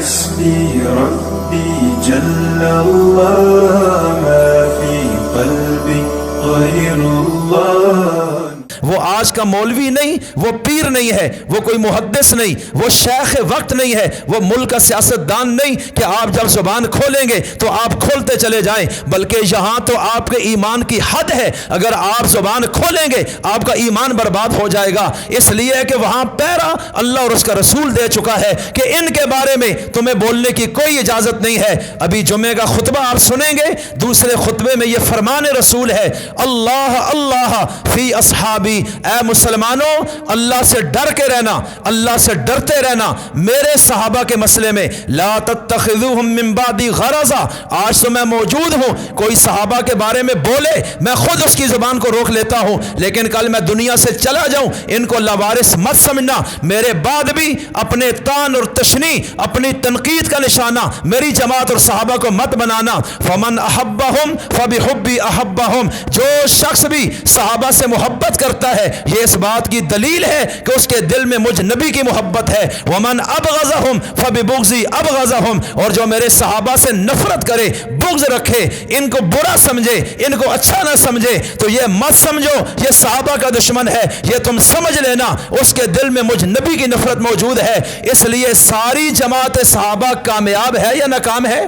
حسبي ربي جل الله ما في قلبي غير الله. وہ آج کا مولوی نہیں، وہ پیر نہیں ہے، وہ کوئی محدث نہیں، وہ شیخ وقت نہیں ہے، وہ ملک کا سیاست دان نہیں کہ آپ جب زبان کھولیں گے تو آپ کھولتے چلے جائیں، بلکہ یہاں تو آپ کے ایمان کی حد ہے. اگر آپ زبان کھولیں گے آپ کا ایمان برباد ہو جائے گا، اس لیے کہ وہاں پیرا اللہ اور اس کا رسول دے چکا ہے کہ ان کے بارے میں تمہیں بولنے کی کوئی اجازت نہیں ہے. ابھی جمعے کا خطبہ آپ سنیں گے، دوسرے خطبے میں یہ فرمان رسول ہے، اللہ اللہ فی اصحابی. اے مسلمانوں، اللہ سے ڈر کے رہنا، اللہ سے ڈرتے رہنا میرے صحابہ کے مسئلے میں. لا تتخذوہم من بعدی غرضا. آج تو میں موجود ہوں، کوئی صحابہ کے بارے میں بولے میں خود اس کی زبان کو روک لیتا ہوں، لیکن کل میں دنیا سے چلا جاؤں ان کو لوارث مت سمجھنا. میرے بعد بھی اپنے طعن اور تشنیع، اپنی تنقید کا نشانہ میری جماعت اور صحابہ کو مت بنانا. فمن احبہم فبحبی احبہم. جو شخص بھی صحابہ سے محبت کرتا ہے یہ اس بات کی دلیل ہے کہ اس کے دل میں مجھ نبی کی محبت ہے. ومن ابغضہم فببغضی ابغضہم. اور جو میرے صحابہ سے نفرت کرے، بغض رکھے، ان کو برا سمجھے، ان کو اچھا نہ سمجھے، تو یہ مت سمجھو یہ صحابہ کا دشمن ہے، یہ تم سمجھ لینا اس کے دل میں مجھ نبی کی نفرت موجود ہے. اس لیے ساری جماعت صحابہ کامیاب ہے یا ناکام ہے؟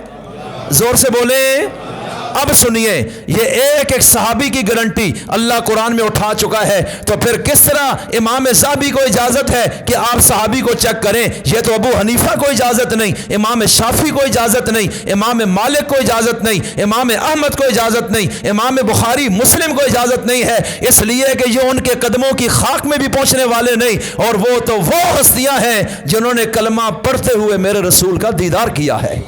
زور سے بولیں. اب سنیے، یہ ایک ایک صحابی کی گارنٹی اللہ قرآن میں اٹھا چکا ہے، تو پھر کس طرح امام ذہبی کو اجازت ہے کہ آپ صحابی کو چیک کریں؟ یہ تو ابو حنیفہ کو اجازت نہیں، امام شافعی کو اجازت نہیں، امام مالک کو اجازت نہیں، امام احمد کو اجازت نہیں، امام بخاری مسلم کو اجازت نہیں ہے، اس لیے کہ یہ ان کے قدموں کی خاک میں بھی پہنچنے والے نہیں. اور وہ تو وہ ہستیاں ہیں جنہوں نے کلمہ پڑھتے ہوئے میرے رسول کا دیدار کیا ہے.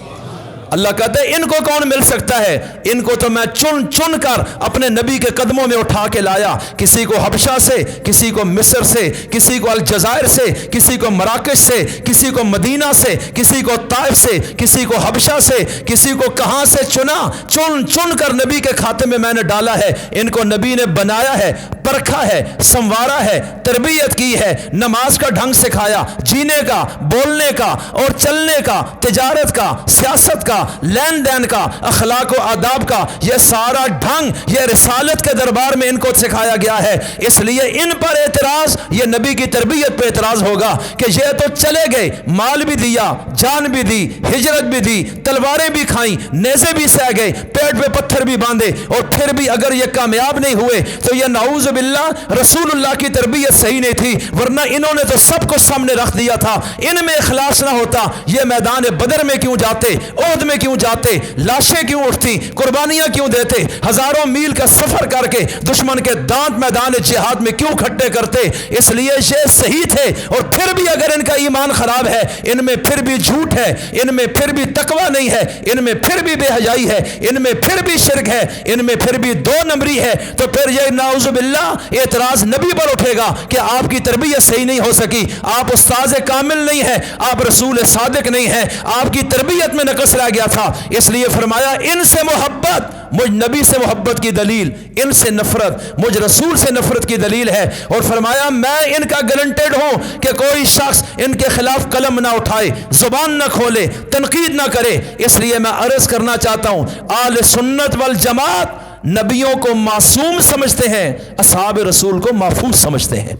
اللہ کہتے ہیں ان کو کون مل سکتا ہے؟ ان کو تو میں چن چن کر اپنے نبی کے قدموں میں اٹھا کے لایا. کسی کو حبشہ سے، کسی کو مصر سے، کسی کو الجزائر سے، کسی کو مراکش سے، کسی کو مدینہ سے، کسی کو طائف سے، کسی کو حبشہ سے، کسی کو کہاں سے چنا، چن چن کر نبی کے کھاتے میں نے ڈالا ہے. ان کو نبی نے بنایا ہے، پرکھا ہے، سنوارا ہے، تربیت کی ہے، نماز کا ڈھنگ سکھایا، جینے کا، بولنے کا اور چلنے کا، تجارت کا، سیاست کا، لین دین کا، اخلاق و آداب کا، یہ سارا ڈھنگ یہ رسالت کے دربار میں ان کو سکھایا گیا ہے. اس لیے ان پر اعتراض یہ نبی کی تربیت پہ اعتراض ہوگا کہ یہ تو چلے گئے، مال بھی دیا، جان بھی دی، ہجرت بھی دی، تلواریں بھی کھائیں، نیزے بھی سہ گئے، پیٹ پہ پتھر بھی باندھے، اور پھر بھی اگر یہ کامیاب نہیں ہوئے تو یہ نعوذ باللہ رسول اللہ کی تربیت صحیح نہیں تھی. ورنہ انہوں نے تو سب کو سامنے رکھ دیا تھا. ان میں اخلاص نہ ہوتا یہ میدان بدر میں کیوں جاتے، عہد میں کیوں جاتے، لاشیں کیوں اٹھتی، قربانیاں کیوں دیتے، ہزاروں میل کا سفر کر کے دشمن کے دانت میدان جہاد میں کیوں کھٹے کرتے؟ اس لیے یہ صحیح تھے. اور پھر بھی اگر ان کا ایمان خراب ہے، ان میں پھر بھی جھوٹ ہے، ان میں پھر بھی تقوی نہیں ہے، ان میں پھر بھی بے حیائی ہے، ان میں پھر بھی شرک ہے، ان میں پھر بھی دو نمبری ہے، تو پھر یہ نعوذ باللہ اعتراض نبی پر اٹھے گا کہ آپ کی تربیت صحیح نہیں ہو سکی، آپ استاذ کامل نہیں ہیں، آپ رسول صادق نہیں ہیں، آپ کی تربیت میں نقص رہ گیا تھا. اس لیے فرمایا ان سے محبت مجھ نبی سے محبت کی دلیل، ان سے نفرت مجھ رسول سے نفرت کی دلیل ہے. اور فرمایا میں ان کا گارنٹیڈ ہوں کہ کوئی شخص ان کے خلاف قلم نہ اٹھائے، زبان نہ کھولے، تنقید نہ کرے. اس لیے میں عرض کرنا چاہتا ہوں اہل سنت والجماعت نبیوں کو معصوم سمجھتے ہیں، اصحاب رسول کو محفوظ سمجھتے ہیں.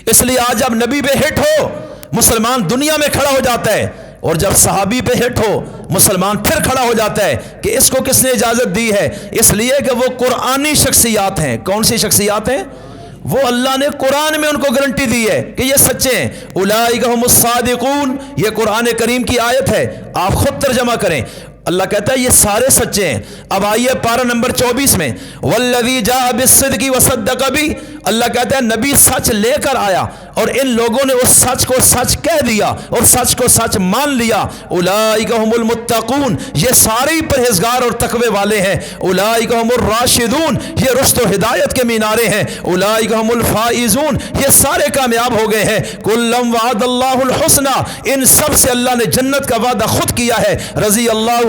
اس لیے آج جب نبی پہ ہٹ ہو مسلمان دنیا میں کھڑا ہو جاتا ہے، اور جب صحابی پہ ہٹ ہو مسلمان پھر کھڑا ہو جاتا ہے کہ اس کو کس نے اجازت دی ہے؟ اس لیے کہ وہ قرآنی شخصیات ہیں. کون سی شخصیات ہیں؟ وہ اللہ نے قرآن میں ان کو گارنٹی دی ہے کہ یہ سچے ہیں. اولئک هم الصادقون، یہ قرآن کریم کی آیت ہے، آپ خود ترجمہ کریں. اللہ کہتا ہے یہ سارے سچے ہیں. اب آئیے پارہ نمبر 24 میں، والذی جاء بالصدق وصدق بھی، اللہ کہتا ہے نبی سچ لے کر آیا اور ان لوگوں نے اس سچ کو سچ کہہ دیا اور سچ کو سچ مان لیا. اولئک هم المتقون، یہ سارے پرہیزگار اور تقوی والے ہیں. اولئک هم الراشدون، یہ رشد و ہدایت کے مینارے ہیں. اولئک هم الفائزون، یہ سارے کامیاب ہو گئے ہیں. کلم وعد اللہ الحسنى، ان سب سے اللہ نے جنت کا وعدہ خود کیا ہے. رضی اللہ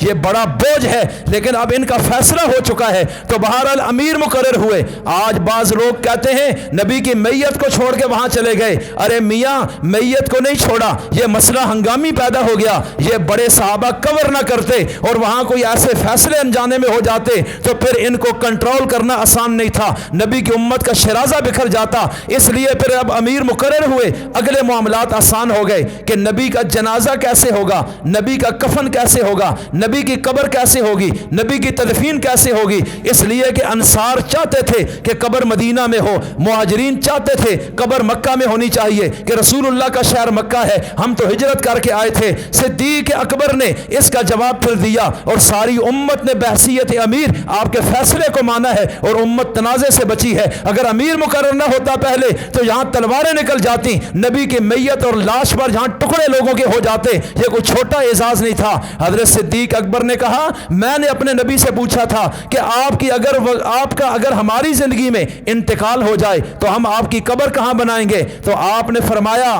یہ بڑا بوجھ ہے، لیکن اب ان کا فیصلہ ہو چکا ہے تو بہرحال امیر مقرر ہوئے۔ آج بعض لوگ کہتے ہیں نبی کی میت کو چھوڑ کے وہاں چلے گئے، ارے میاں میت کو نہیں چھوڑا، یہ مسئلہ ہنگامی پیدا ہو گیا، یہ بڑے صحابہ کور نہ کرتے اور وہاں کوئی ایسے فیصلے انجانے میں ہو جاتے تو پھر ان کو کنٹرول کرنا آسان نہیں تھا، نبی کی امت کا شرازہ بکھر جاتا، اس لیے پھر اب امیر مقرر ہوئے، اگلے معاملات آسان ہو گئے کہ نبی کا جنازہ کیسے ہوگا، نبی کا کفن کیسے ہوگا، نبی کی قبر کیسے ہوگی، نبی کی تدفین کیسے ہوگی۔ اس لیے کہ انصار چاہتے تھے کہ قبر مدینہ میں ہو، مہاجرین چاہتے تھے قبر مکہ میں ہونی چاہیے کہ رسول اللہ کا شہر مکہ ہے، ہم تو ہجرت کر کے آئے تھے۔ صدیق اکبر نے اس کا جواب پھر دیا اور ساری امت نے بحثیت امیر آپ کے فیصلے کو مانا ہے اور امت تنازع سے بچی ہے۔ اگر امیر مقرر نہ ہوتا پہلے تو یہاں تلواریں نکل جاتی، نبی کی میت اور لاش پر یہاں ٹکڑے لوگوں کے ہو جاتے، یہ کوئی چھوٹا اعزاز نہیں تھا۔ حضرت صدیق اکبر نے کہا میں نے اپنے نبی سے پوچھا تھا کہ آپ کا اگر ہماری زندگی میں انتقال ہو جائے تو ہم آپ کی قبر کہاں بنائیں گے؟ تو آپ نے فرمایا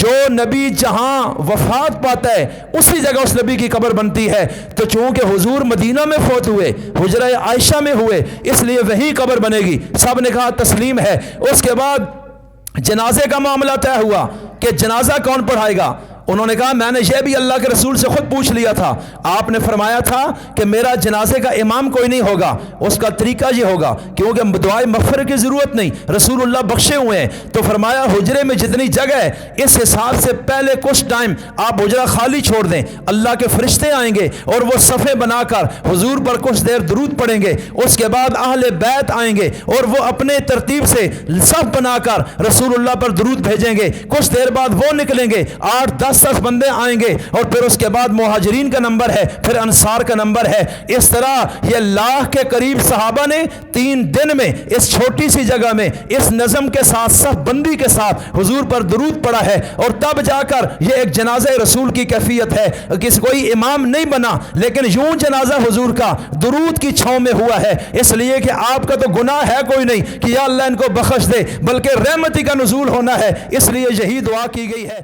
جو نبی جہاں وفات پاتا ہے اسی جگہ اس نبی کی قبر بنتی ہے، تو چونکہ حضور مدینہ میں فوت ہوئے، حجرہ عائشہ میں ہوئے، اس لیے وہیں قبر بنے گی۔ سب نے کہا تسلیم ہے۔ اس کے بعد جنازے کا معاملہ طے ہوا کہ جنازہ کون پڑھائے گا؟ انہوں نے کہا میں نے یہ بھی اللہ کے رسول سے خود پوچھ لیا تھا، آپ نے فرمایا تھا کہ میرا جنازے کا امام کوئی نہیں ہوگا، اس کا طریقہ یہ ہوگا کیونکہ دعائے مغفرت کی ضرورت نہیں، رسول اللہ بخشے ہوئے ہیں، تو فرمایا حجرے میں جتنی جگہ ہے اس حساب سے پہلے کچھ ٹائم آپ حجرہ خالی چھوڑ دیں، اللہ کے فرشتے آئیں گے اور وہ صفیں بنا کر حضور پر کچھ دیر درود پڑھیں گے، اس کے بعد اہل بیت آئیں گے اور وہ اپنے ترتیب سے صف بنا کر رسول اللہ پر درود بھیجیں گے، کچھ دیر بعد وہ نکلیں گے، 8-10 بندے آئیں گے اور پھر اس کے بعد مہاجرین کا نمبر ہے، پھر انصار کا نمبر ہے۔ اس طرح یہ لاکھ کے قریب صحابہ نے 3 دن میں اس چھوٹی سی جگہ میں اس نظم کے ساتھ صف بندی کے ساتھ حضور پر درود پڑھا ہے، اور تب جا کر یہ ایک جنازہ رسول کی کیفیت ہے۔ کوئی امام نہیں بنا لیکن یوں جنازہ حضور کا درود کی چھاؤں میں ہوا ہے، اس لیے کہ آپ کا تو گناہ ہے کوئی نہیں کہ یا اللہ ان کو بخش دے، بلکہ رحمتی کا نزول ہونا ہے، اس لیے یہی دعا کی گئی ہے۔